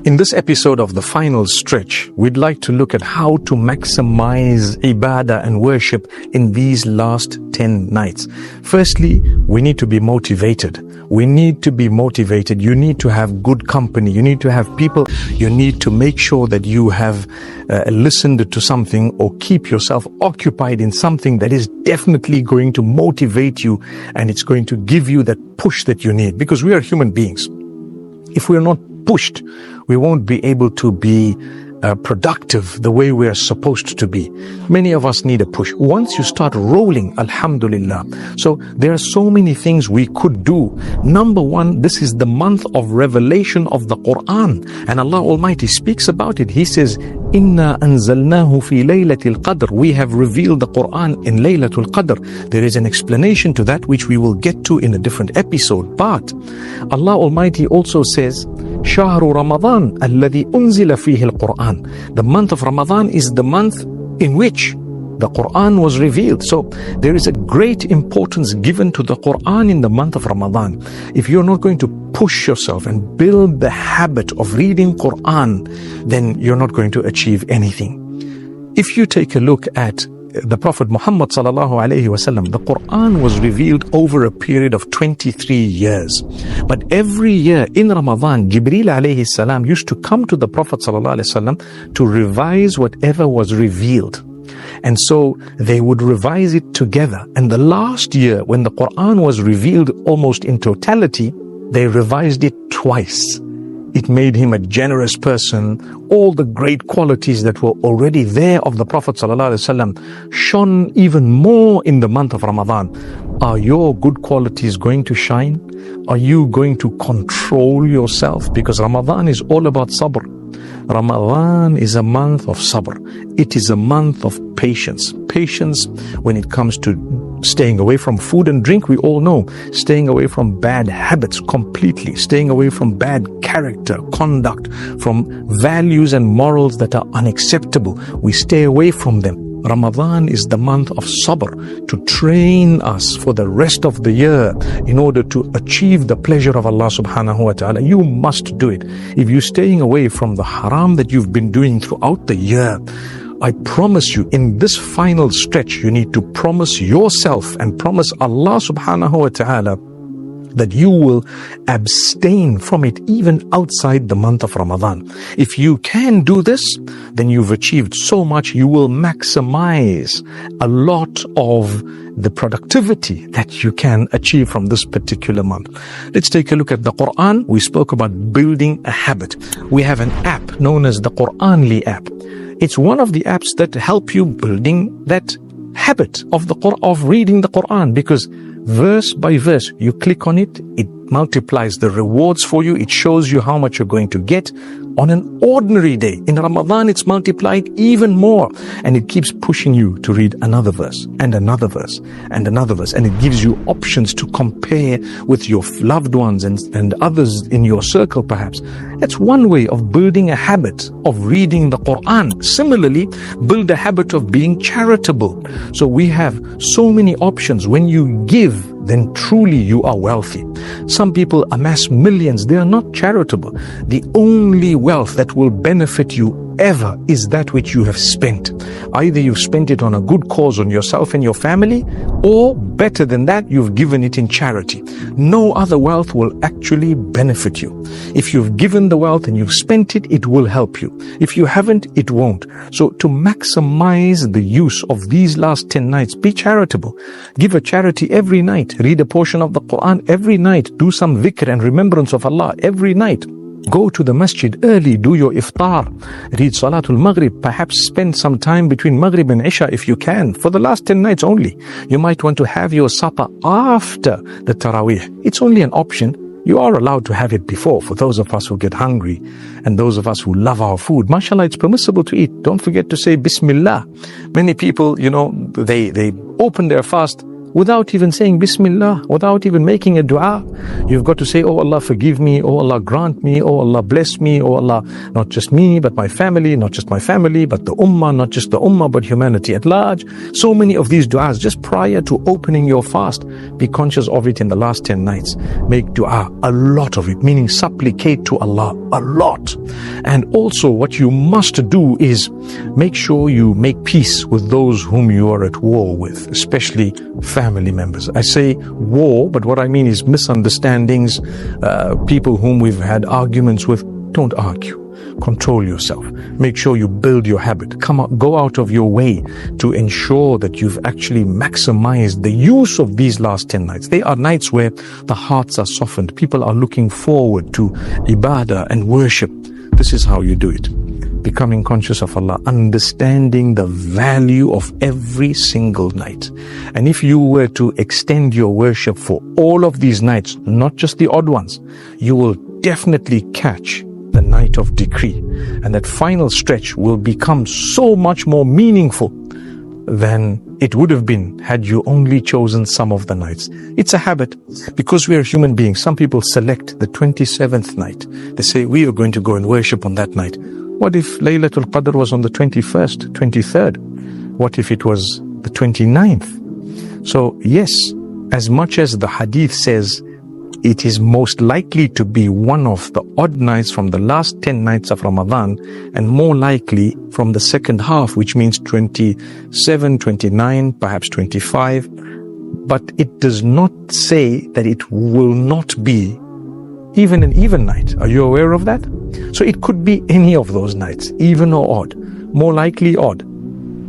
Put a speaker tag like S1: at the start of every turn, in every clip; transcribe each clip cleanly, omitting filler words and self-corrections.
S1: In this episode of The Final Stretch, we'd like to look at how to maximize ibadah and worship in these last 10 nights. Firstly, we need to be motivated. We need to be motivated. You need to have good company. You need to have people. You need to make sure that you have listened to something or keep yourself occupied in something that is definitely going to motivate you, and it's going to give you that push that you need, because we are human beings. If we're not pushed, we won't be able to be productive the way we are supposed to be. Many of us need a push. Once you start rolling, alhamdulillah. So there are so many things we could do. Number one, this is the month of revelation of the Quran, and Allah Almighty speaks about it. He says, Inna anzalnahu fi Laylatul Qadr. We have revealed the Quran in Laylatul Qadr. There is an explanation to that which we will get to in a different episode. But Allah Almighty also says, Shahru Ramadan alladhi unzila fihi al-Quran. The month of Ramadan is the month in which the Quran was revealed. So there is a great importance given to the Quran in the month of Ramadan. If you're not going to push yourself and build the habit of reading Quran, then you're not going to achieve anything. If you take a look at the Prophet Muhammad sallallahu alaihi wasallam, the Quran was revealed over a period of 23 years. But every year in Ramadan, Jibreel alayhi salam used to come to the Prophet sallallahu alaihi wasallam to revise whatever was revealed. And so they would revise it together. And the last year, when the Quran was revealed almost in totality, they revised it twice. It made him a generous person. All the great qualities that were already there of the Prophet ﷺ shone even more in the month of Ramadan. Are your good qualities going to shine? Are you going to control yourself? Because Ramadan is all about sabr. Ramadan is a month of sabr. It is a month of patience. Patience when it comes to staying away from food and drink, we all know. Staying away from bad habits completely. Staying away from bad character, conduct, from values and morals that are unacceptable. We stay away from them. Ramadan is the month of sabr, to train us for the rest of the year in order to achieve the pleasure of Allah subhanahu wa ta'ala. You must do it. If you're staying away from the haram that you've been doing throughout the year, I promise you, in this final stretch, you need to promise yourself and promise Allah subhanahu wa ta'ala that you will abstain from it even outside the month of Ramadan. If you can do this, then you've achieved so much. You will maximize a lot of the productivity that you can achieve from this particular month. Let's take a look at the Quran. We spoke about building a habit. We have an app known as the Quranly app. It's one of the apps that help you building that habit of reading the Quran, because verse by verse, you click on it, it multiplies the rewards for you. It shows you how much you're going to get on an ordinary day. In Ramadan, it's multiplied even more, and it keeps pushing you to read another verse and another verse and another verse, and it gives you options to compare with your loved ones and others in your circle perhaps. That's one way of building a habit of reading the Quran. Similarly, build a habit of being charitable. So we have so many options. When you give, then truly you are wealthy. Some people amass millions. They are not charitable. The only wealth that will benefit you ever is that which you have spent. Either you've spent it on a good cause on yourself and your family, or better than that, you've given it in charity. No other wealth will actually benefit you. If you've given the wealth and you've spent it, it will help you. If you haven't, it won't. So to maximize the use of these last 10 nights, be charitable. Give a charity every night. Read a portion of the Quran every night. Do some dhikr and remembrance of Allah every night. Go to the masjid early, do your iftar, read Salatul Maghrib, perhaps spend some time between Maghrib and Isha if you can, for the last 10 nights only. You might want to have your supper after the Taraweeh. It's only an option. You are allowed to have it before, for those of us who get hungry and those of us who love our food. MashaAllah, it's permissible to eat. Don't forget to say Bismillah. Many people, they open their fast without even saying Bismillah, without even making a dua. You've got to say, oh Allah, forgive me, oh Allah, grant me, oh Allah, bless me, oh Allah, not just me, but my family, not just my family, but the ummah, not just the ummah, but humanity at large. So many of these du'as just prior to opening your fast. Be conscious of it in the last 10 nights. Make dua, a lot of it, meaning supplicate to Allah, a lot. And also what you must do is make sure you make peace with those whom you are at war with, especially family members. I say war, but what I mean is misunderstandings, people whom we've had arguments with. Don't argue. Control yourself. Make sure you build your habit. Go out of your way to ensure that you've actually maximized the use of these last 10 nights. They are nights where the hearts are softened. People are looking forward to ibadah and worship. This is how you do it. Becoming conscious of Allah, understanding the value of every single night. And if you were to extend your worship for all of these nights, not just the odd ones, you will definitely catch the night of decree. And that final stretch will become so much more meaningful than it would have been had you only chosen some of the nights. It's a habit because we are human beings. Some people select the 27th night. They say, we are going to go and worship on that night. What if Laylatul Qadr was on the 21st, 23rd? What if it was the 29th? So yes, as much as the hadith says it is most likely to be one of the odd nights from the last 10 nights of Ramadan, and more likely from the second half, which means 27, 29, perhaps 25. But it does not say that it will not be even an even night. Are you aware of that? So it could be any of those nights, even or odd. More likely odd.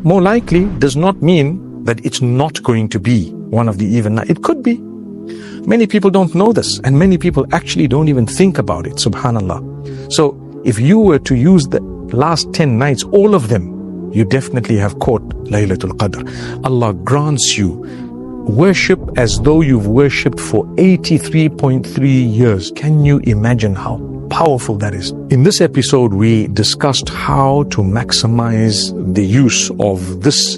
S1: More likely does not mean that it's not going to be one of the even nights. It could be. Many people don't know this, and many people actually don't even think about it, subhanallah. So if you were to use the last 10 nights, all of them, you definitely have caught Laylatul Qadr. Allah grants you worship as though you've worshipped for 83.3 years. Can you imagine how powerful that is? In this episode, we discussed how to maximize the use of this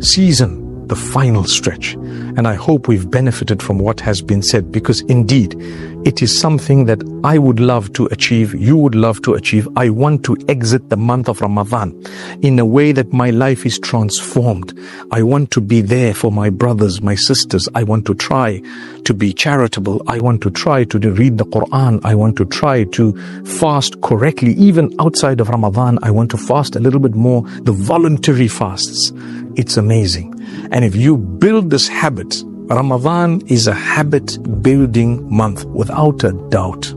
S1: season, the final stretch. And I hope we've benefited from what has been said, because indeed it is something that I would love to achieve, you would love to achieve. I want to exit the month of Ramadan in a way that my life is transformed. I want to be there for my brothers, my sisters. I want to try to be charitable. I want to try to read the Quran. I want to try to fast correctly. Even outside of Ramadan, I want to fast a little bit more, the voluntary fasts. It's amazing. And if you build this habit, Ramadan is a habit building month without a doubt.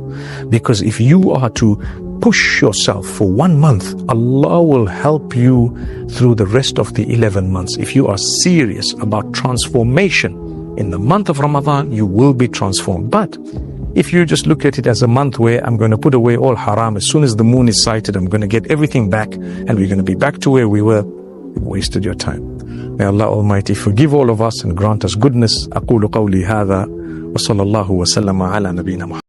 S1: Because if you are to push yourself for 1 month, Allah will help you through the rest of the 11 months. If you are serious about transformation in the month of Ramadan, you will be transformed. But if you just look at it as a month where I'm going to put away all haram, as soon as the moon is sighted, I'm going to get everything back and we're going to be back to where we were, you've wasted your time. May Allah Almighty forgive all of us and grant us goodness. أقول قولي هذا وصلى الله وسلم على نبينا محمد.